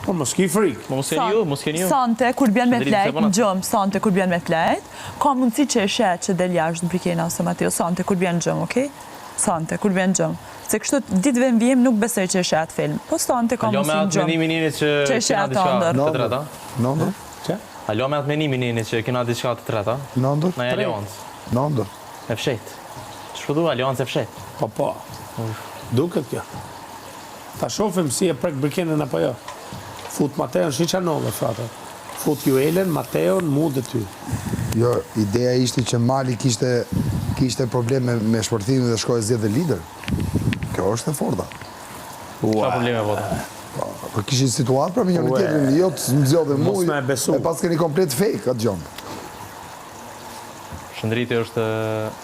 Po mos ki frikë. Mos keni ju. Sante, kur bjen me flejt, në gjëmë, sante, kur bjen me flejt, ka mundësi që e shet që del jashtë Brikena ose Mateo, sante, kur bjen gjëmë, okej? Sante, kur bjen gjëmë. Se kështu ditëve në vijem nuk besoj që e shet film. Po sante ka mundësi në gjëmë. Që e shet të ndër. Nëndër? Që? Alo me atë menimi njëni që kena diçka të treta? Nëndër? Në aliancë. Nëndër? E fshet. Shpëdu aliancë e fshet. Po. Duket kjo. Ta shofim si e prek Brikenën apo jo. Fut Mateon, Shiçanove, frate. Fut Juelen, Mateon, mu dhe ty. Jo, ideja ishte që Mali kishte probleme me shpërthimin dhe shkoj zjedhe lider. Kjo është e forta. Qa probleme vota? Po kishin situatë pra me njëri tjetrin, jo të zgjodhe mu, Mos me e besu. e pas keni komplet fake atë gjomë. Shëndriti është...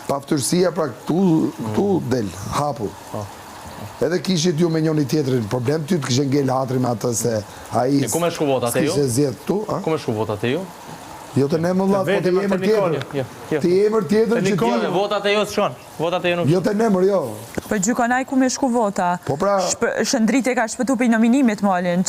Paftërsia pra këtu del, hapur. Edhe kishit ju me njëri tjetrin, problem ty të kishë ngell hatri me atë se a i Ku me shku votat e ju? s'kishe zjedh tu, a? Ku me shku votat e ju? Jo të ne më vllatë, po të emër tjetër. Të emër tjetër që ti... Votat e ju s'shon. Votat e ju nuk. Jo të nemër, jo. Po gjykonaj ku me shku vota. Po pra... Shëndrit e ka shpëtu për nominimit Malin.